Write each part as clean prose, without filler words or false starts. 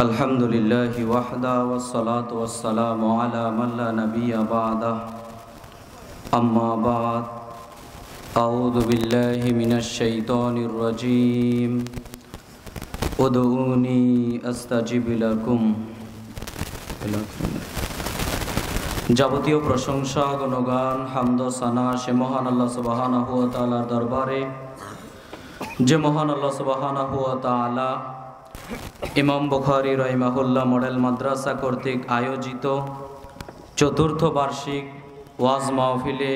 अल्हम्दुलिल्लाहि वहदा वस्सलातु वस्सलामु अला मन ला नबिय्य बअदह अम्मा बाद अऊज़ु बिल्लाहि मिनश शैतानिर रजीम उदऊनी अस्तजिब लकुम। যাবতীয় প্রশংসা গুণগান হামদ সানা সে মহান আল্লাহ সুবহানাহু ওয়া তাআলার দরবারে, যে মহান আল্লাহ সুবহানাহু ওয়া তাআলা ইমাম বুখারী রাহিমাহুল্লাহ মডেল মাদ্রাসা কর্তৃক আয়োজিত চতুর্থ বার্ষিক ওয়াজ মাহফিলে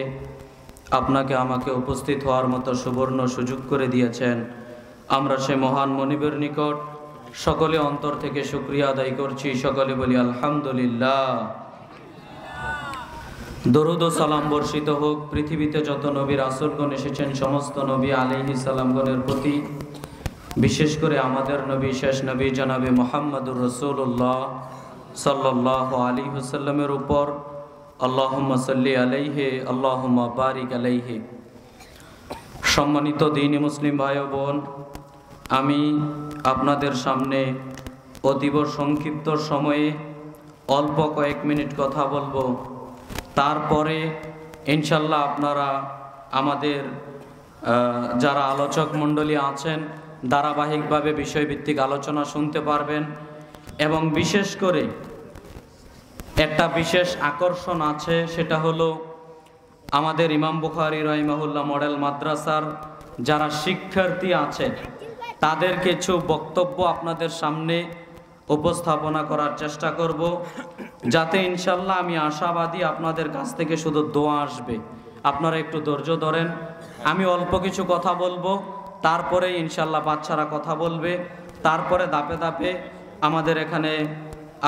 আপনাকে আমাকে উপস্থিত হওয়ার মতো সুবর্ণ সুযোগ করে দিয়েছেন। আমরা সে মহান মনিবের নিকট সকলে অন্তর থেকে শুকরিয়া আদায় করছি। সকলে বলি আলহামদুলিল্লাহ। দরুদ ও সালাম বর্ষিত হোক পৃথিবীতে যত নবী রাসূলগণ এসেছেন সমস্ত নবী আলাইহিস সালামগণের প্রতি, বিশেষ করে আমাদের নবী শেষ নবী জনাবে মুহাম্মদুর রাসূলুল্লাহ সাল্লাল্লাহু আলাইহি ওয়াসাল্লামের উপর। আল্লাহুম্মা সাল্লি আলাইহি আল্লাহুম্মা বারিক আলাইহি। সম্মানিত দ্বীনি মুসলিম ভাই ও বোন, আমি আপনাদের সামনে অতীব সংক্ষিপ্ত সময়ে অল্প কয়েক মিনিট কথা বলবো। তারপরে ইনশাল্লাহ আপনারা আমাদের যারা আলোচক মণ্ডলী আছেন ধারাবাহিকভাবে বিষয়ভিত্তিক আলোচনা শুনতে পারবেন। এবং বিশেষ করে একটা বিশেষ আকর্ষণ আছে, সেটা হলো আমাদের ইমাম বুখারী রাহিমাহুল্লাহ মডেল মাদ্রাসার যারা শিক্ষার্থী আছে তাদের কিছু বক্তব্য আপনাদের সামনে উপস্থাপনা করার চেষ্টা করব, যাতে ইনশাল্লাহ আমি আশাবাদী আপনাদের কাছ থেকে শুধু দোয়া আসবে। আপনারা একটু ধৈর্য ধরেন, আমি অল্প কিছু কথা বলবো, তারপরে ইনশাল্লাহ বাচ্চারা কথা বলবে, তারপরে ধাপে ধাপে আমাদের এখানে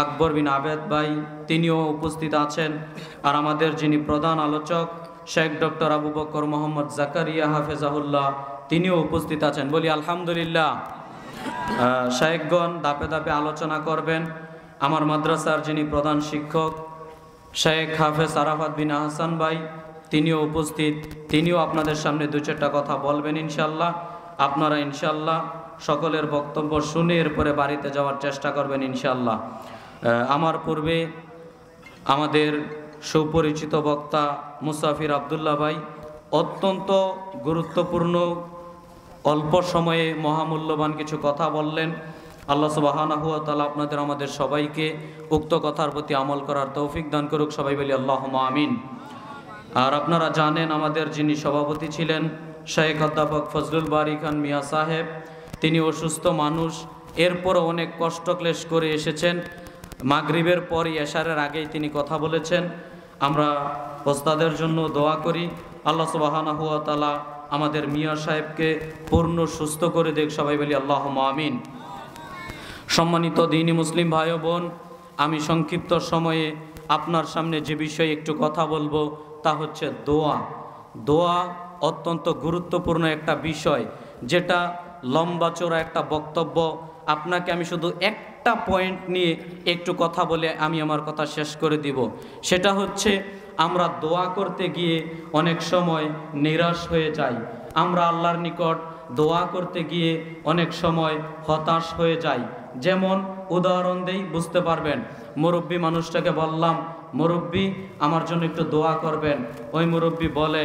আকবর বিন আবেদ ভাই তিনিও উপস্থিত আছেন, আর আমাদের যিনি প্রধান আলোচক শেখ ডক্টর আবু বকর মোহাম্মদ জাকারিয়া হাফেজাহুল্লাহ তিনিও উপস্থিত আছেন। বলি আলহামদুলিল্লাহ। শায়েখগণ ধাপে ধাপে আলোচনা করবেন। আমার মাদ্রাসার যিনি প্রধান শিক্ষক শেখ হাফেজ আরাফাত বিন আহসান ভাই তিনিও উপস্থিত, তিনিও আপনাদের সামনে দু চারটা কথা বলবেন ইনশাল্লাহ। আপনারা ইনশাল্লাহ সকলের বক্তব্য শুনে এরপরে বাড়িতে যাওয়ার চেষ্টা করবেন ইনশাল্লাহ। আমার পূর্বে আমাদের সুপরিচিত বক্তা মুসাফির আবদুল্লাহ ভাই অত্যন্ত গুরুত্বপূর্ণ অল্প সময়ে মহামূল্যবান কিছু কথা বললেন। আল্লাহ সুবহানাহু ওয়া তাআলা আপনাদের আমাদের সবাইকে উক্ত কথার প্রতি আমল করার তৌফিক দান করুক। সবাই বলি আল্লাহুম্মা আমিন। আর আপনারা জানেন আমাদের যিনি সভাপতি ছিলেন শেখ অধ্যাপক ফজলুল বারী খান মিয়া সাহেব, তিনি অসুস্থ মানুষ, এরপরও অনেক কষ্ট ক্লেশ করে এসেছেন। মাগরিবের পরই এশারের আগেই তিনি কথা বলেছেন। আমরা ওস্তাদের জন্য দোয়া করি, আল্লাহ সুবহানাহু ওয়া তাআলা আমাদের মিয়া সাহেবকে পূর্ণ সুস্থ করে দেখ। সবাই বলি আল্লাহুম্মা আমিন। সম্মানিত দ্বীনি মুসলিম ভাই ও বোন, আমি সংক্ষিপ্ত সময়ে আপনার সামনে যে বিষয়ে একটু কথা বলবো তা হচ্ছে দোয়া। দোয়া অত্যন্ত গুরুত্বপূর্ণ একটা বিষয়, যেটা লম্বা চওড়া একটা বক্তব্য। আপনাকে আমি শুধু একটা পয়েন্ট নিয়ে একটু কথা বলে আমি আমার কথা শেষ করে দিব। সেটা হচ্ছে আমরা দোয়া করতে গিয়ে অনেক সময় নিরাশ হয়ে যাই। আমরা আল্লাহর নিকট দোয়া করতে গিয়ে অনেক সময় হতাশ হয়ে যাই। যেমন উদাহরণ দেই, বুঝতে পারবেন। মুরব্বী মানুষটাকে বললাম, মুরব্বী আমার জন্য একটু দোয়া করবেন। ওই মুরব্বী বলে,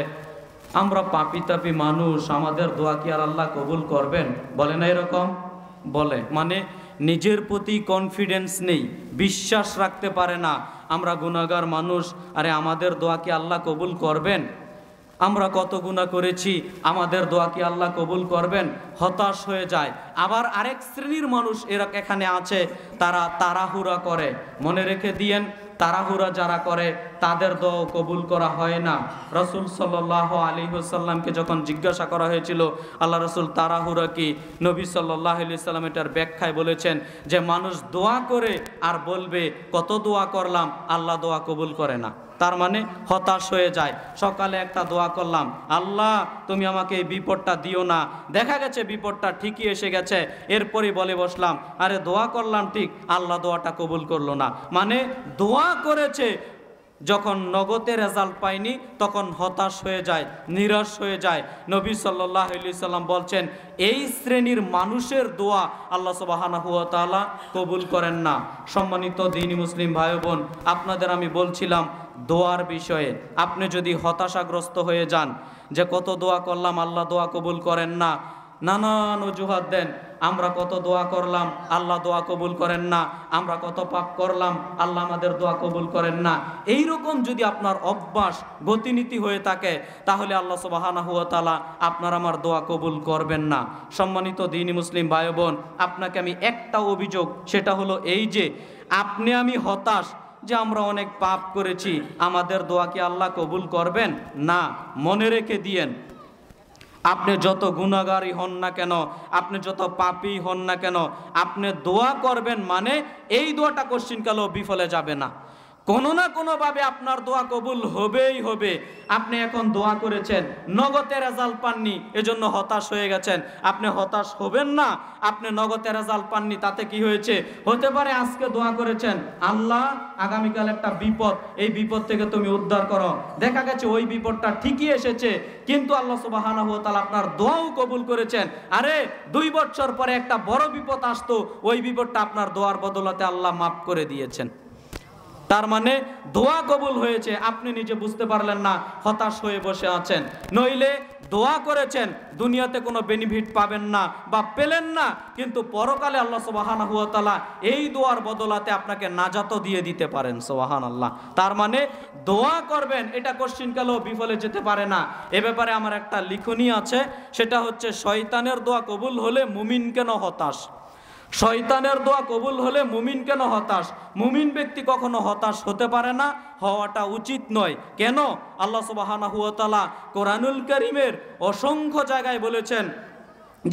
আমরা পাপি তাপি মানুষ, আমাদের দোয়া কি আর আল্লাহ কবুল করবেন? বলে না এরকম? বলে, মানে নিজের প্রতি কনফিডেন্স নেই, বিশ্বাস রাখতে পারে না। আমরা গুনাহগার মানুষ, আরে আমাদের দোয়া কি আল্লাহ কবুল করবেন? আমরা কত গুনাহ করেছি, আমাদের দোয়া কি আল্লাহ কবুল করবেন? হতাশ হয়ে যায়। আবার আরেক শ্রেণীর মানুষ এরা এখানে আছে, তারা তাড়াহুড়া করে। মনে রেখে দিয়েন, তাড়াহুড়া যারা করে তাদের দোয়া কবুল করা হয় না। রাসূল সাল্লাল্লাহু আলাইহি ওয়াসাল্লামকে যখন জিজ্ঞাসা করা হয়েছিল আল্লাহ রাসূল তাড়াহুড়া কি, নবী সাল্লাল্লাহু আলাইহি ওয়াসাল্লাম এটার ব্যাখ্যায় বলেছেন যে মানুষ দোয়া করে আর বলবে কত দোয়া করলাম, আল্লাহ দোয়া কবুল করে না। তার মানে হতাশ হয়ে যায়। সকালে একটা দোয়া করলাম, আল্লাহ তুমি আমাকে এই বিপদটা দিও না, দেখা গেছে বিপদটা ঠিকই এসে গেছে, এরপরই বলে বসলাম আরে দোয়া করলাম ঠিক, আল্লাহ দোয়াটা কবুল করলো না। মানে দোয়া করেছে, যখন নগদে রেজাল্ট পায়নি তখন হতাশ হয়ে যায়, নিরাশ হয়ে যায়। নবী সাল্লাল্লাহু আলাইহি সাল্লাম বলছেন, এই শ্রেণীর মানুষের দোয়া আল্লাহ সুবহানাহু ওয়া তাআলা কবুল করেন না। সম্মানিত দ্বীনি মুসলিম ভাই বোন, আপনাদের আমি বলছিলাম দোয়ার বিষয়ে। আপনি যদি হতাশাগ্রস্ত হয়ে যান যে কত দোয়া করলাম আল্লাহ দোয়া কবুল করেন না, নানান অজুহাত দেন, আমরা কত দোয়া করলাম আল্লাহ দোয়া কবুল করেন না, আমরা কত পাপ করলাম আল্লাহ আমাদের দোয়া কবুল করেন না, এই রকম যদি আপনার অভ্যাস গতিনীতি হয়ে থাকে তাহলে আল্লাহ সুবহানাহু ওয়া তাআলা আপনার আমার দোয়া কবুল করবেন না। সম্মানিত দ্বীনি মুসলিম ভাই বোন, আপনাকে আমি একটা অভিযোগ, সেটা হলো এই যে আপনি আমি হতাশ যে আমরা অনেক পাপ করেছি, আমাদের দোয়া কি আল্লাহ কবুল করবেন না? মনে রেখে দিয়েন, আপনি যত গুনাহগারই হন না কেন, আপনি যত পাপী হন না কেন, আপনি দোয়া করবেন মানে এই দোয়াটা কোশ্চিনকালেও বিফলে যাবে না। কোনো না কোনোভাবে আপনার দোয়া কবুল হবেই হবে। আপনি এখন দোয়া করেছেন, নগদে রেজাল্ট পাননি, এজন্য হতাশ হয়ে গেছেন। আপনি হতাশ হবেন না। আপনি নগদে রেজাল্ট পাননি, তাতে কি হয়েছে? হতে পারে আজকে দোয়া করেছেন, আল্লাহ আগামীকাল একটা বিপদ, এই বিপদ থেকে তুমি উদ্ধার করো। দেখা গেছে ওই বিপদটা ঠিকই এসেছে, কিন্তু আল্লাহ সুবহানাহু ওয়া তাআলা আপনার দোয়াও কবুল করেছেন। আরে 2 বছর পরে একটা বড় বিপদ আসতো, ওই বিপদটা আপনার দোয়ার বদলাতে আল্লাহ মাফ করে দিয়েছেন। তার মানে দোয়া কবুল হয়েছে, আপনি নিজে বুঝতে পারলেন না, হতাশ হয়ে বসে আছেন। নইলে দোয়া করেছেন, দুনিয়াতে কোনো বেনিফিট পাবেন না বা পেলেন না, কিন্তু পরকালে আল্লাহ সুবহানাহু ওয়া তাআলা এই দোয়ার বদলাতে আপনাকে নাজাতও দিয়ে দিতে পারেন। সুবহানাল্লাহ। তার মানে দোয়া করবেন, এটা কোশ্চিনকালেও বিফলে যেতে পারে না। এ ব্যাপারে আমার একটা লিখনী আছে, সেটা হচ্ছে শয়তানের দোয়া কবুল হলে মুমিন কেন হতাশ? শয়তানের দোয়া কবুল হলে মুমিন কেন হতাশ? মুমিন ব্যক্তি কখনো হতাশ হতে পারে না, হওয়াটা উচিত নয়। কেন? আল্লাহ সুবহানাহু ওয়া তাআলা কোরআনুল কারীমের অসংখ্য জায়গায় বলেছেন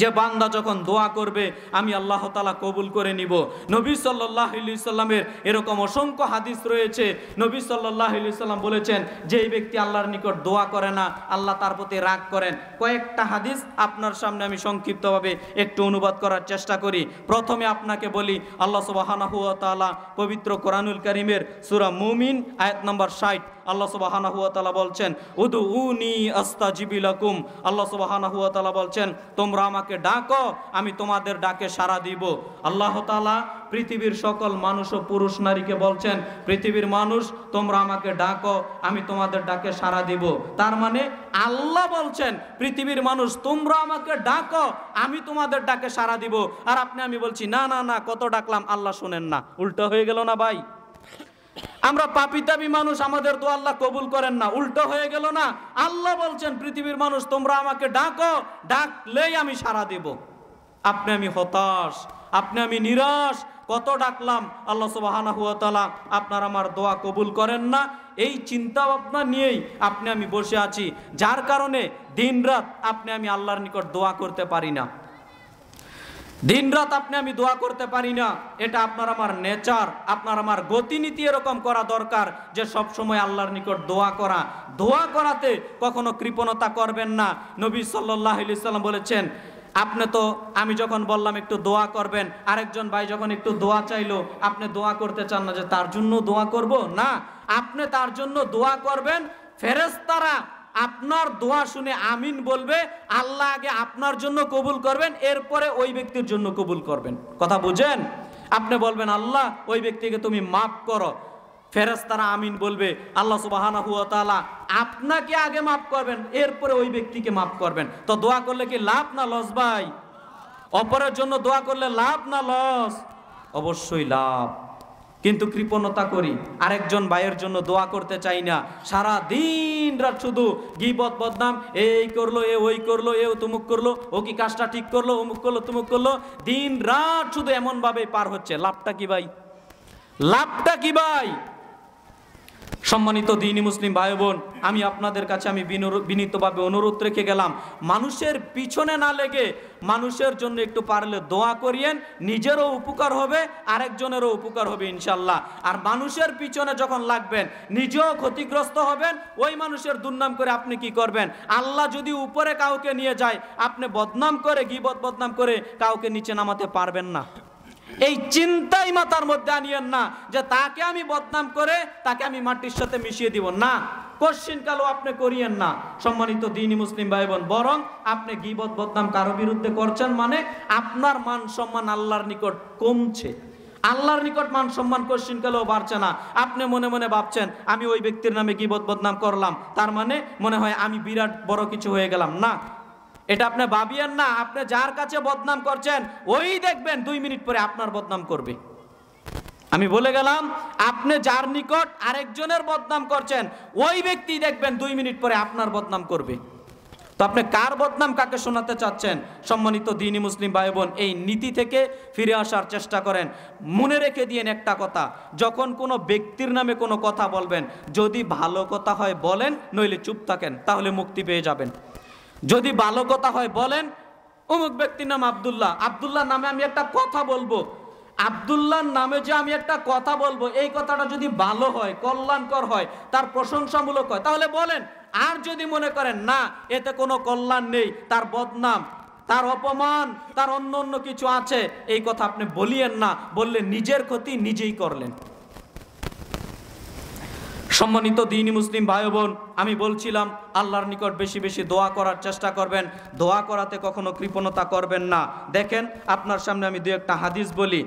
যে বান্দা যখন দোয়া করবে আমি আল্লাহ তাআলা কবুল করে নিব। নবী সাল্লাল্লাহু আলাইহি সাল্লামের এরকম অসংখ্য হাদিস রয়েছে। নবী সাল্লাল্লাহু আলাইহি সাল্লাম বলেছেন, যেই ব্যক্তি আল্লাহর নিকট দোয়া করে না আল্লাহ তার প্রতি রাগ করেন। কয়েকটা হাদিস আপনার সামনে আমি সংক্ষিপ্তভাবে একটু অনুবাদ করার চেষ্টা করি। প্রথমে আপনাকে বলি, আল্লাহ সুবহানাহু ওয়া তাআলা পবিত্র কোরআনুল কারীমের সূরা মুমিন আয়াত নম্বর 60 আল্লাহ সুবহানাহু ওয়া তাআলা বলছেন, উদউনি আস্তাজিব লাকুম। আল্লাহ সুবহানাহু ওয়া তাআলা বলছেন, তোমরা আমাকে ডাকো, আমি তোমাদের ডাকে সাড়া দিব। আল্লাহ তাআলা পৃথিবীর সকল মানুষ ও পুরুষ নারীকে বলছেন, পৃথিবীর মানুষ তোমরা আমাকে ডাকো, আমি তোমাদের ডাকে সাড়া দিব। তার মানে আল্লাহ বলছেন, পৃথিবীর মানুষ তোমরা আমাকে ডাকো, আমি তোমাদের ডাকে সাড়া দিব। আর আপনি আমি বলছি না না না, কত ডাকলাম আল্লাহ শুনেন না। উল্টো হয়ে গেল না ভাই? আমরা পাপিতাবি মানুষ, আমাদের দোয়া আল্লাহ কবুল করেন না, উল্টো হয়ে গেল না? আল্লাহ বলছেন পৃথিবীর মানুষ তোমরা আমাকে ডাকো, ডাকলেই আমি সাড়া দেব। আপনি আমি হতাশ, আপনি আমি নিরাশ, কত ডাকলাম আল্লাহ সুবহানাহু ওয়া তাআলা আপনার আমার দোয়া কবুল করেন না। এই চিন্তা ভাবনা নিয়েই আপনি আমি বসে আছি, যার কারণে দিনরাত আপনি আমি আল্লাহর নিকট দোয়া করতে পারি না। দিনরাত আপনি আমি দোয়া করতে পারি না। এটা আপনার আমার নেচার, আপনার আমার গতিনীতি এরকম করা দরকার যে সব সময় আল্লাহর নিকট দোয়া করা। দোয়া করাতে কখনো কৃপণতা করবেন না। নবী সাল্লাল্লাহু আলাইহি সাল্লাম বলেছেন, আপনি তো, আমি যখন বললাম একটু দোয়া করবেন, আরেকজন ভাই যখন একটু দোয়া চাইলো, আপনি দোয়া করতে চান না যে তার জন্য দোয়া করব না, আপনি তার জন্য দোয়া করবেন। ফেরেশতারা আপনার দোয়া শুনে আমিন বলবে, আল্লাহ আগে আপনার জন্য কবুল করবেন, এরপরে ওই ব্যক্তির জন্য কবুল করবেন। কথা বুঝেন? আপনি বলবেন আল্লাহ ওই ব্যক্তিকে তুমি মাফ করো, ফেরেশতারা আমিন বলবে, আল্লাহ সুবহানাহু ওয়া তাআলা আপনাকে আগে মাফ করবেন, এরপরে ওই ব্যক্তিকে মাফ করবেন। তো দোয়া করলে কি লাভ না লস ভাই? অপরের জন্য দোয়া করলে লাভ না লস? অবশ্যই লাভ। কিন্তু কৃপণতা করি, আরেকজন ভাইয়ের জন্য দোয়া করতে চাই না। সারা দিন রাত শুধু গীবত বদনাম, এই করলো, এ ওই করলো, এ তুমুক করলো, ও কি কাজটা ঠিক করলো, অমুক করলো, তুমুক করলো, দিন রাত শুধু এমন ভাবে পার হচ্ছে। লাভটা কি ভাই? লাভটা কি ভাই? সম্মানিত দ্বীনি মুসলিম ভাই বোন, আমি আপনাদের কাছে আমি বিনীতভাবে অনুরোধ রেখে গেলাম, মানুষের পিছনে না লেগে মানুষের জন্য একটু পারলে দোয়া করিয়েন, নিজেরও উপকার হবে, আরেকজনেরও উপকার হবে ইনশাল্লাহ। আর মানুষের পিছনে যখন লাগবেন নিজেও ক্ষতিগ্রস্ত হবেন, ওই মানুষের দুর্নাম করে আপনি কি করবেন? আল্লাহ যদি উপরে কাউকে নিয়ে যায়, আপনি বদনাম করে, গীবত বদনাম করে কাউকে নিচে নামাতে পারবেন না। এই চিন্তাই মাথার মধ্যে আনিয়েন না যে তাকে আমি বদনাম করে তাকে আমি মাটির সাথে মিশিয়ে দিব না, কোশ্চিন কালো আপনি করিয়েন না। সম্মানিত দ্বীনি মুসলিম ভাই বোন, বরং আপনি গীবত বদনাম কারো বিরুদ্ধে করছেন মানে আপনার মান সম্মান আল্লাহর নিকট কমছে, আল্লাহর নিকট মান সম্মান কোশ্চিন কালেও বাড়ছে না। আপনি মনে মনে ভাবছেন আমি ওই ব্যক্তির নামে গীবত বদনাম করলাম, তার মানে মনে হয় আমি বিরাট বড় কিছু হয়ে গেলাম। না, এটা আপনি ভাবিয়েন না। আপনি যার কাছে বদনাম করছেন ওই দেখবেন 2 মিনিট পরে আপনার বদনাম করবে। আমি বলে গেলাম, আপনি যার নিকট আরেকজনের বদনাম করছেন ওই ব্যক্তি দেখবেন 2 মিনিট পরে আপনার বদনাম করবে। তো আপনি কার বদনাম কাকে শোনাতে চাচ্ছেন? সম্মানিত দ্বীনি মুসলিম ভাই বোন, এই নীতি থেকে ফিরে আসার চেষ্টা করেন। মনে রেখে দিয়েন একটা কথা, যখন কোনো ব্যক্তির নামে কোনো কথা বলবেন, যদি ভালো কথা হয় বলেন, নইলে চুপ থাকেন, তাহলে মুক্তি পেয়ে যাবেন। যদি ভালো কথা হয় বলেন, অমুক ব্যক্তির নাম আব্দুল্লাহ, আব্দুল্লাহ নামে আমি একটা কথা বলবো, আব্দুল্লাহর নামে যে আমি একটা কথা বলবো, এই কথাটা যদি ভালো হয়, কল্যাণকর হয়, তার প্রশংসামূলক হয়, তাহলে বলেন। আর যদি মনে করেন না এতে কোনো কল্যাণ নেই, তার বদনাম, তার অপমান, তার অন্য অন্য কিছু আছে, এই কথা আপনি বলিয়েন না, বললে নিজের ক্ষতি নিজেই করলেন। সম্মানিত দ্বীনি মুসলিম ভাই বোন, আমি বলছিলাম আল্লাহর নিকট বেশি বেশি দোয়া করার চেষ্টা করবেন, দোয়া করাতে কখনো কৃপণতা করবেন না। দেখেন আপনার সামনে আমি 2-1টা হাদিস বলি।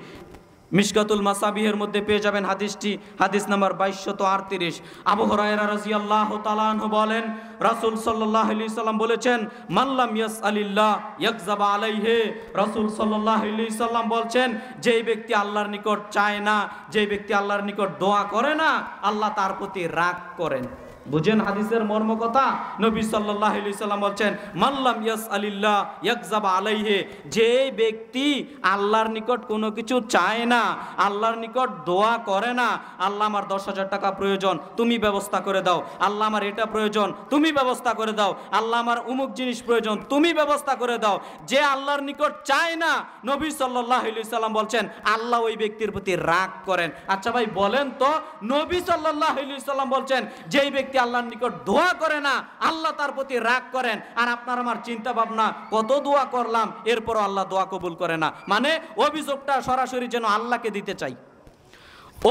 মিশকাতুল মাসাবিহের মধ্যে পেয়ে যাবেন হাদিসটি, হাদিস নাম্বার 2238। আবু হুরায়রা রাদিয়াল্লাহু তাআলা আনহু বলেন, রাসূল সাল্লাল্লাহু আলাইহি সাল্লাম বলেছেন, মান লাম ইয়াসআলিল্লাহ ইয়াকযাবা আলাইহি। রাসূল সাল্লাল্লাহু আলাইহি সাল্লাম বলছেন, যেই ব্যক্তি আল্লাহর নিকট চায় না, যেই ব্যক্তি আল্লাহর নিকট দোয়া করে না, আল্লাহ তার প্রতি রাগ করেন। বুঝেন হাদিসের মর্ম কথা? নবী সাল্লাল্লাহু আলাইহি সাল্লাম বলছেন, মান লাম ইয়াসআলিল্লাহ ইয়াকযাবা আলাইহি, যে ব্যক্তি আল্লাহর নিকট কোনো কিছু চায় না, আল্লাহর নিকট দোয়া করে না, আল্লাহ আমার 10,000 টাকা প্রয়োজন, তুমি ব্যবস্থা করে দাও, আল্লাহ আমার এটা প্রয়োজন, তুমি ব্যবস্থা করে দাও, আল্লাহ আমার অমুক জিনিস প্রয়োজন, তুমি ব্যবস্থা করে দাও, যে আল্লাহর নিকট চায় না, নবী সাল্লাল্লাহু আলাইহি সাল্লাম বলছেন আল্লাহ ওই ব্যক্তির প্রতি রাগ করেন। আচ্ছা ভাই বলেন তো, নবী সাল্লাল্লাহু আলাইহি সাল্লাম বলছেন যেই ব্যক্তি আল্লাহর নিকট দোয়া করে না, আল্লাহ তার প্রতি রাগ করেন। আর আপনার আমার চিন্তা ভাবনা, কত দোয়া করলাম এরপরও আল্লাহ দোয়া কবুল করে না। মানে অভিযোগটা সরাসরি যেন আল্লাহকে দিতে চাই,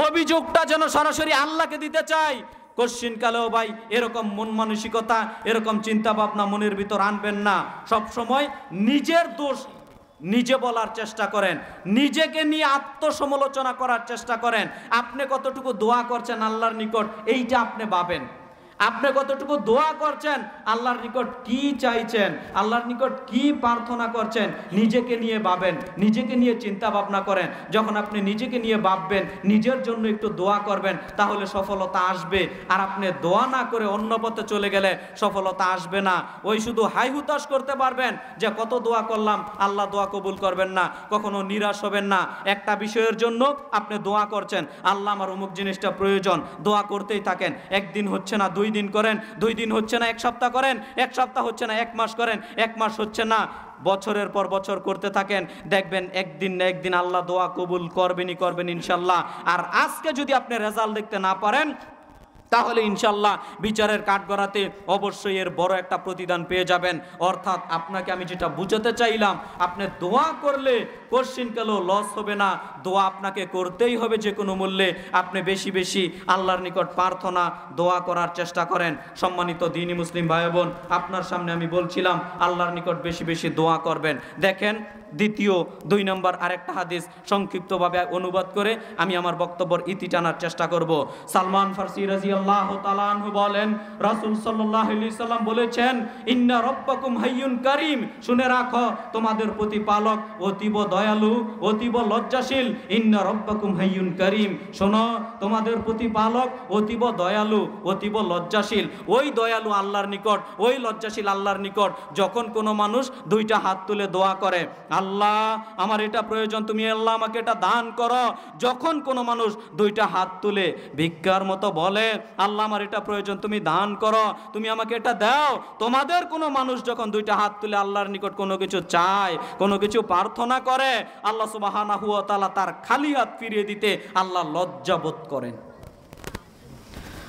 অভিযোগটা যেন সরাসরি আল্লাহকে দিতে চাই। কোশ্চিন কালেও ভাই এরকম মন মানসিকতা, এরকম চিন্তা ভাবনা মনের ভিতর আনবেন না। সব সময় নিজের দোষ নিজে বলার চেষ্টা করেন, নিজেকে নিয়ে আত্মসমালোচনা করার চেষ্টা করেন। আপনি কতটুকু দোয়া করছেন আল্লাহর নিকট এইটা আপনি ভাবেন। আপনি কতটুকু দোয়া করছেন, আল্লাহর নিকট কি চাইছেন, আল্লাহর নিকট কি প্রার্থনা করছেন, নিজেকে নিয়ে ভাবেন, নিজেকে নিয়ে চিন্তা ভাবনা করেন। যখন আপনি নিজেকে নিয়ে ভাববেন, নিজের জন্য একটু দোয়া করবেন, তাহলে সফলতা আসবে। আর আপনি দোয়া না করে অন্য পথে চলে গেলে সফলতা আসবে না। ওই শুধু হাই হুতাশ করতে পারবেন যে কত দোয়া করলাম, আল্লাহ দোয়া কবুল করবেন না। কখনো নিরাশ হবেন না। একটা বিষয়ের জন্য আপনি দোয়া করছেন, আল্লাহ আমার অমুক জিনিসটা প্রয়োজন, দোয়া করতেই থাকেন। একদিন হচ্ছে না 2 দিন করেন, 2 দিন হচ্ছে না 1 সপ্তাহ করেন, 1 সপ্তাহ হচ্ছে না 1 মাস করেন, 1 মাস হচ্ছে না বছরের পর বছর করতে থাকেন। দেখবেন একদিন না একদিন আল্লাহ দোয়া কবুল করবেনই করবেন ইনশাল্লাহ। আর আজকে যদি আপনি রেজাল্ট দেখতে না পারেন, তাহলে ইনশাল্লাহ বিচারের কাঠগড়াতে অবশ্যই এর বড় একটা প্রতিদান পেয়ে যাবেন। অর্থাৎ আপনাকে আমি যেটা বুঝাতে চাইলাম, আপনি দোয়া করলে কোশ্চিন কালেও লস হবে না, দোয়া আপনাকে করতেই হবে যে কোনো মূল্যে। আপনি বেশি বেশি আল্লাহর নিকট প্রার্থনা দোয়া করার চেষ্টা করেন। সম্মানিত দ্বীনি মুসলিম ভাই বোন, আপনার সামনে আমি বলছিলাম আল্লাহর নিকট বেশি বেশি দোয়া করবেন। দেখেন দ্বিতীয় 2 নম্বর আরেকটা হাদিস সংক্ষিপ্তভাবে অনুবাদ করে আমি আমার বক্তব্যের ইতি টানার চেষ্টা করব। সালমান ফারসি রাদিয়াল্লাহু তাআলা আনহু বলেন, রাসূল সাল্লাল্লাহু আলাইহি সাল্লাম বলেছেন, ইন্না রাব্বাকুম হাইয়ুন কারীম, শুনে রাখো তোমাদের প্রতিপালক অতীব দয়ালু, অতীব লজ্জাশীল। ইন্না রাব্বাকুম হাইয়ুন কারীম, শোনো তোমাদের প্রতিপালক অতীব দয়ালু, অতীব লজ্জাশীল। ওই দয়ালু আল্লাহর নিকট, ওই লজ্জাশীল আল্লাহর নিকট যখন কোনো মানুষ 2টা হাত তুলে দোয়া করে, আল্লাহ আমার এটা প্রয়োজন, তুমি আল্লাহ আমাকে এটা দান করো। যখন কোনো মানুষ 2টা হাত তুলে ভিক্ষার মতো বলে, আল্লাহ আমার এটা প্রয়োজন, তুমি দান করো, তুমি আমাকে এটা দাও। তোমাদের কোনো মানুষ যখন 2টা হাত তুলে আল্লাহর নিকট কোনো কিছু চায়, কোনো কিছু প্রার্থনা করে, আল্লাহ সুবহানাহু ওয়া তাআলা তার খালি হাত ফিরিয়ে দিতে আল্লাহ লজ্জা বোধ করেন।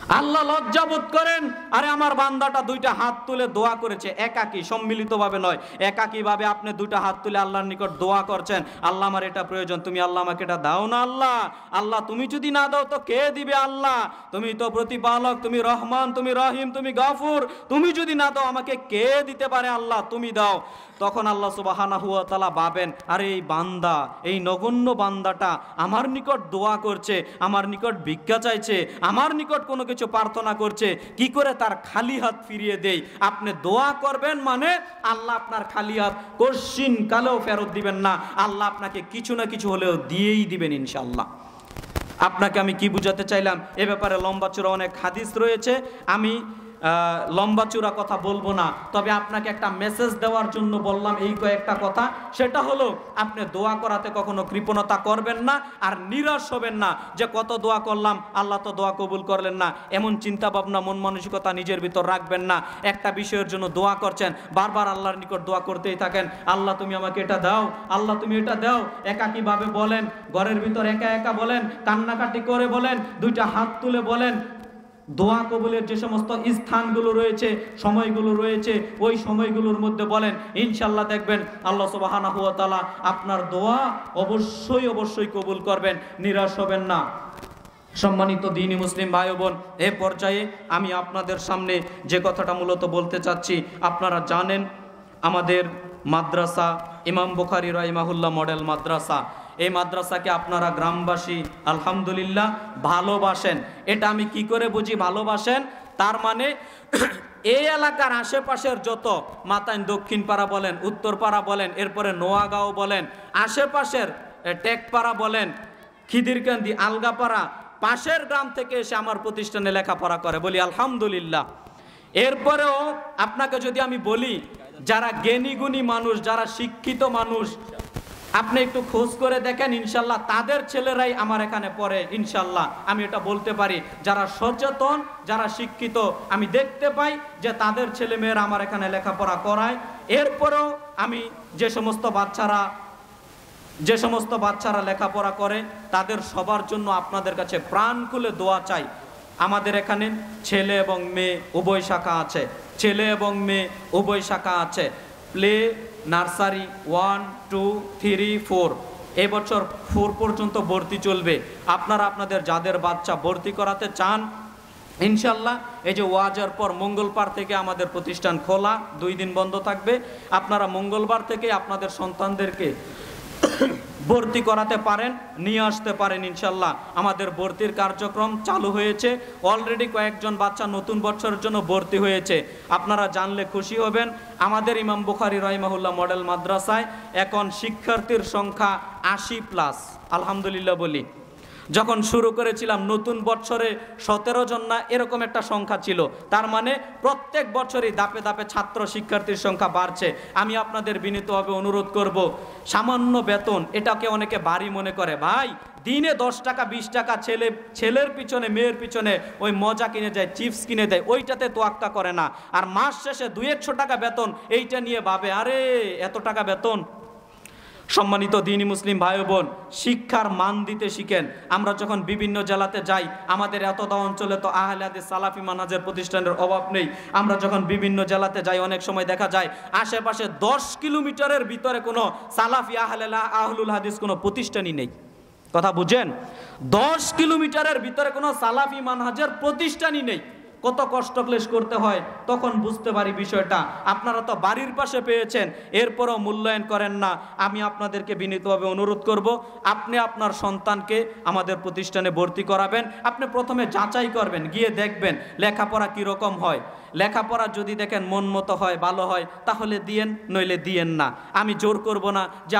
আল্লাহ লজ্জাবোধ করেন, আরে আমার বান্দাটা দুইটা হাত তুলে দোয়া করেছে, একাকী, সম্মিলিতভাবে নয়, একাকীভাবে আপনি দুইটা হাত তুলে আল্লাহর নিকট দোয়া করছেন, আল্লাহ আমার এটা প্রয়োজন, তুমি আল্লাহ আমাকে এটা দাও না। আল্লাহ, আল্লাহ তুমি যদি না দাও তো কে দিবে? আল্লাহ তুমি তো প্রতিপালক, তুমি রহমান, তুমি রহিম, তুমি গফুর, তুমি যদি না দাও আমাকে কে দিতে পারে? আল্লাহ তুমি দাও। তখন আল্লাহ সুবহানাহু ওয়া তাআলা ভাবেন, আরে এই বান্দা, এই নগণ্য বান্দাটা আমার নিকট দোয়া করছে, আমার নিকট ভিক্ষা চাইছে, আমার নিকট কোনো কিছু প্রার্থনা করছে, কি করে তার খালি হাত ফিরিয়ে দেই? আপনি দোয়া করবেন মানে আল্লাহ আপনার খালি হাত কশিন কালেও ফেরত দিবেন না, আল্লাহ আপনাকে কিছু না কিছু হলেও দিয়েই দিবেন ইনশাআল্লাহ। আপনাকে আমি কি বুঝাতে চাইলাম, এ ব্যাপারে লম্বা চূড়া অনেক হাদিস রয়েছে, আমি লম্বা চূড়া কথা বলবো না, তবে আপনাকে একটা মেসেজ দেওয়ার জন্য বললাম এই কয়েকটা কথা। সেটা হলো, আপনি দোয়া করাতে কখনো কৃপণতা করবেন না, আর নিরাশ হবেন না যে কত দোয়া করলাম আল্লাহ তো দোয়া কবুল করলেন না, এমন চিন্তা ভাবনা, মন মানসিকতা নিজের ভিতর রাখবেন না। একটা বিষয়ের জন্য দোয়া করছেন, বারবার আল্লাহর নিকট দোয়া করতেই থাকেন, আল্লাহ তুমি আমাকে এটা দাও, আল্লাহ তুমি এটা দাও। একাকীভাবে বলেন, ঘরের ভিতর একা একা বলেন, কান্নাকাটি করে বলেন, দুইটা হাত তুলে বলেন। দোয়া কবুলের যে সমস্ত স্থানগুলো রয়েছে, সময়গুলো রয়েছে, ওই সময়গুলোর মধ্যে বলেন, ইনশাআল্লাহ দেখবেন আল্লাহ সুবহানাহু ওয়া তাআলা আপনার দোয়া অবশ্যই কবুল করবেন, নিরাশ হবেন না। সম্মানিত দ্বীনি মুসলিম ভাই বোন, এ পর্যায়ে আমি আপনাদের সামনে যে কথাটা মূলত বলতে চাচ্ছি, আপনারা জানেন আমাদের মাদ্রাসা ইমাম বুখারী রাহিমাহুল্লাহ মডেল মাদ্রাসা, এই মাদ্রাসাকে আপনারা গ্রামবাসী আলহামদুলিল্লাহ ভালোবাসেন। এটা আমি কি করে বুঝি ভালোবাসেন? তার মানে এই এলাকার আশেপাশের যত মাতাইন, দক্ষিণ পাড়া বলেন, উত্তর পাড়া বলেন, এরপরে নোয়াগাঁও বলেন, আশেপাশের টেকপাড়া বলেন, খিদিরকান্দি, আলগাপাড়া, পাশের গ্রাম থেকে এসে আমার প্রতিষ্ঠানে লেখাপড়া করে, বলি আলহামদুলিল্লাহ। এরপরেও আপনাকে যদি আমি বলি, যারা জ্ঞানী গুণী মানুষ, যারা শিক্ষিত মানুষ, আপনি একটু খোঁজ করে দেখেন, ইনশাল্লাহ তাদের ছেলেরাই আমার এখানে পড়ে। ইনশাল্লাহ আমি এটা বলতে পারি, যারা সচেতন, যারা শিক্ষিত, আমি দেখতে পাই যে তাদের ছেলে মেয়েরা আমার এখানে লেখাপড়া করায়। এরপরেও আমি যে সমস্ত বাচ্চারা লেখাপড়া করে, তাদের সবার জন্য আপনাদের কাছে প্রাণ খুলে দোয়া চাই। আমাদের এখানে ছেলে এবং মেয়ে উভয় শাখা আছে, ছেলে এবং মেয়ে উভয় শাখা আছে। প্লে, নার্সারি 1, 2, 3, 4, এবছর 4 পর্যন্ত ভর্তি চলবে। আপনারা আপনাদের যাদের বাচ্চা ভর্তি করাতে চান, ইনশাল্লাহ এই যে ওয়াজের পর মঙ্গলবার থেকে আমাদের প্রতিষ্ঠান খোলা, 2 দিন বন্ধ থাকবে। আপনারা মঙ্গলবার থেকে আপনাদের সন্তানদেরকে ভর্তি করাতে পারেন, নিয়ে আসতে পারেন। ইনশাল্লাহ আমাদের ভর্তির কার্যক্রম চালু হয়েছে, অলরেডি কয়েকজন বাচ্চা নতুন বছরের জন্য ভর্তি হয়েছে। আপনারা জানলে খুশি হবেন, আমাদের ইমাম বুখারী রাহিমাহুল্লাহ মডেল মাদ্রাসায় এখন শিক্ষার্থীর সংখ্যা 80+, আলহামদুলিল্লাহ বলি। যখন শুরু করেছিলাম নতুন বছরে 17 জন না এরকম একটা সংখ্যা ছিল, তার মানে প্রত্যেক বছরই ধাপে ধাপে ছাত্র শিক্ষার্থীর সংখ্যা বাড়ছে। আমি আপনাদের বিনীতভাবে অনুরোধ করব, সামান্য বেতন, এটাকে অনেকে বাড়ি মনে করে, ভাই দিনে 10 টাকা 20 টাকা ছেলের পিছনে, মেয়ের পিছনে ওই মজা কিনে যায়, চিপস কিনে দেয়, ওইটাতে তোয়াক্কা করে না। আর মাস শেষে 200-100 টাকা বেতন, এইটা নিয়ে ভাবে আরে এত টাকা বেতন। সম্মানিত দ্বীনি মুসলিম ভাই বোন, শিক্ষার মান দিতে শিখেন। আমরা যখন বিভিন্ন জেলাতে যাই, আমাদের এতটা অঞ্চলে তো আহলে হাদিস সালাফি মানহাজের প্রতিষ্ঠানের অভাব নেই। আমরা যখন বিভিন্ন জেলাতে যাই, অনেক সময় দেখা যায় আশেপাশে 10 কিলোমিটারের ভিতরে কোনো সালাফি আহলুল হাদিস কোনো প্রতিষ্ঠানই নেই। কথা বুঝেন? 10 কিলোমিটারের ভিতরে কোনো সালাফি মানহাজের প্রতিষ্ঠানই নেই। কত কষ্ট ক্লেশ করতে হয়, তখন বুঝতে পারি বিষয়টা। আপনারা তো বাড়ির পাশে পেয়েছেন, এরপরও মূল্যায়ন করেন না। আমি আপনাদেরকে বিনীতভাবে অনুরোধ করব, আপনি আপনার সন্তানকে আমাদের প্রতিষ্ঠানে ভর্তি করাবেন। আপনি প্রথমে যাচাই করবেন, গিয়ে দেখবেন লেখাপড়া কীরকম হয়। লেখাপড়া যদি দেখেন মন মতো হয়, ভালো হয়, তাহলে দিয়েন, নইলে দিয়েন না। আমি জোর করব না যে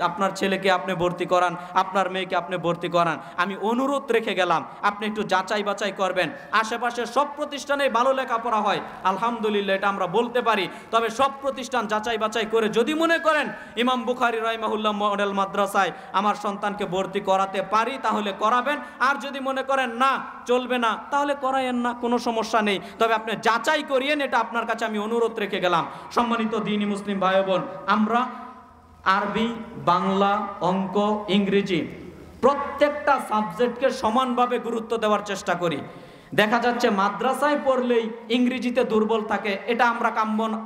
আপনার ছেলেকে আপনি ভর্তি করান, আপনার মেয়েকে আপনি ভর্তি করান। আমি অনুরোধ রেখে গেলাম, আপনি একটু যাচাই বাছাই করবেন। আশেপাশে সব প্রতিষ্ঠানে ভালো লেখাপড়া হয়, আলহামদুলিল্লাহ, এটা আমরা বলতে পারি। তবে সব প্রতিষ্ঠান যাচাই বাছাই করে যদি মনে করেন ইমাম বুখারী রাহিমাহুল্লাহ মডেল মাদ্রাসায় আমার সন্তানকে ভর্তি করাতে পারি, তাহলে করাবেন। আর যদি মনে করেন না চলবে না, তাহলে করায়েন না, কোনো সমস্যা নেই। তবে আপনি যাচাই করিয়েন, এটা আপনার কাছে আমি অনুরোধ রেখে গেলাম। সম্মানিত দ্বীনি মুসলিম ভাই বোন, আমরা আরবি, বাংলা, অঙ্ক, ইংরেজি প্রত্যেকটা সাবজেক্টকে সমানভাবে গুরুত্ব দেওয়ার চেষ্টা করি। দেখা যাচ্ছে মাদ্রাসায় পড়লেই ইংরেজিতে দুর্বল থাকে, এটা আমরা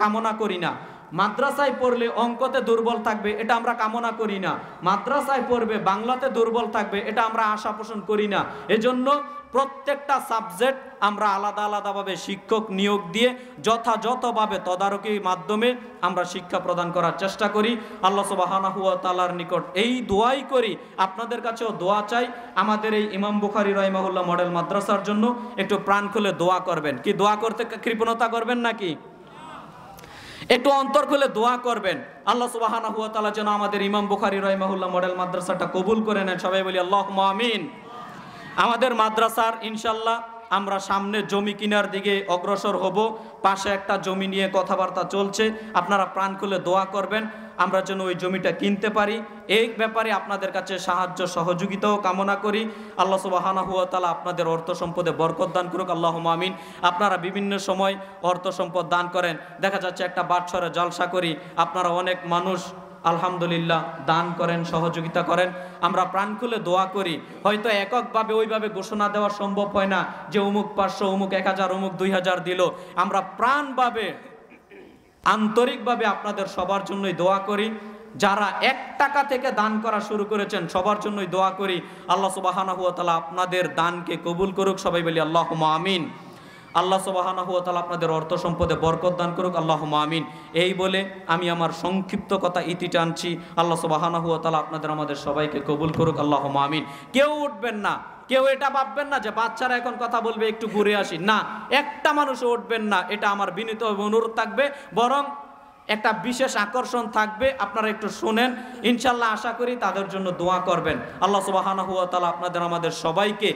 কামনা করি না। মাদ্রাসায় পড়লে অঙ্কতে দুর্বল থাকবে, এটা আমরা কামনা করি না। মাদ্রাসায় পড়বে বাংলাতে দুর্বল থাকবে, এটা আমরা আশা পোষণ করি না। এজন্য প্রত্যেকটা সাবজেক্ট আমরা আলাদা আলাদাভাবে শিক্ষক নিয়োগ দিয়ে যথাযথভাবে তদারকির মাধ্যমে আমরা শিক্ষা প্রদান করার চেষ্টা করি। আল্লাহ সুবহানাহু ওয়া তাআলার নিকট এই দোয়াই করি, আপনাদের কাছেও দোয়া চাই। আমাদের এই ইমাম বুখারী রাহিমাহুল্লাহ মডেল মাদ্রাসার জন্য একটু প্রাণ খুলে দোয়া করবেন। কি দোয়া করতে কৃপণতা করবেন নাকি? একটু অন্তর খুলে দোয়া করবেন। আল্লাহ সুবহানাহু ওয়া তাআলা যেন আমাদের ইমাম বুখারী রাহিমাহুল্লাহ মডেল মাদ্রাসাটা কবুল করে নেন। সবাই বলি আল্লাহুম্মা আমিন। আমাদের মাদ্রাসার ইনশাল্লাহ আমরা সামনে জমি কেনার দিকে অগ্রসর হব। পাশে একটা জমি নিয়ে কথাবার্তা চলছে, আপনারা প্রাণ খুলে দোয়া করবেন আমরা যেন ওই জমিটা কিনতে পারি। এই ব্যাপারে আপনাদের কাছে সাহায্য সহযোগিতাও কামনা করি। আল্লাহ সুবহানাহু ওয়া তাআলা আপনাদের অর্থ সম্পদে বরকত দান করুক, আল্লাহুম্মা আমিন। আপনারা বিভিন্ন সময় অর্থ সম্পদ দান করেন, দেখা যাচ্ছে একটা বাৎসরে জলসা করি, আপনারা অনেক মানুষ আলহামদুলিল্লাহ দান করেন, সহযোগিতা করেন। আমরা প্রাণ খুলে দোয়া করি। হয়তো এককভাবে ওইভাবে ঘোষণা দেওয়া সম্ভব হয় না যে অমুক 500, অমুক 1000, অমুক 2000 দিল। আমরা প্রাণভাবে আন্তরিকভাবে আপনাদের সবার জন্যই দোয়া করি। যারা 1 টাকা থেকে দান করা শুরু করেছেন সবার জন্যই দোয়া করি। আল্লাহ সুবহানাহু ওয়া তাআলা আপনাদের দানকে কবুল করুক, সবাই বলি আল্লাহুম্মা আমিন। আল্লাহ সুবহানাহু ওয়া তাআলা আপনাদের অর্থ সম্পদে বরকত দান করুক, আল্লাহুম্মা আমিন। এই বলে আমি আমার সংক্ষিপ্ত কথা ইতি টানছি। আল্লাহ সুবহানাহু ওয়া তাআলা আপনাদের আমাদের সবাইকে কবুল করুক, আল্লাহুম্মা আমিন। কেউ উঠবেন না, কেউ এটা ভাববেন না যে বাচ্চারা এখন কথা বলবে একটু ঘুরে আসি, না, একটা মানুষও উঠবেন না, এটা আমার বিনীত অনুরোধ থাকবে। বরং একটা বিশেষ আকর্ষণ থাকবে, আপনারা একটু শুনেন, ইনশাল্লাহ আশা করি তাদের জন্য দোয়া করবেন। আল্লাহ সুবহানাহু ওয়া তাআলা আপনাদের আমাদের সবাইকে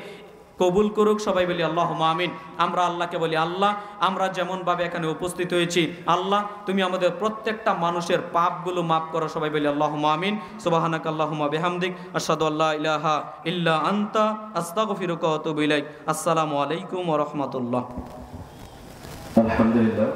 কবুল করুক, সবাই বলি আল্লাহুম্মা আমিন। আমরা আল্লাহকে বলি, আল্লাহ আমরা যেমনভাবে এখানে উপস্থিত হয়েছি, আল্লাহ তুমি আমাদের প্রত্যেকটা মানুষের পাপগুলো মাফ করো, সবাই বলি আল্লাহুম্মা আমিন। সুবহানাকা আল্লাহুম্মা বিহামদিক আশহাদু আল্লা ইলাহা ইল্লা আনতা আস্তাগফিরুকা ওয়া আতুবু ইলাইক। আসসালামু আলাইকুম ওয়া রাহমাতুল্লাহ। আলহামদুলিল্লাহ।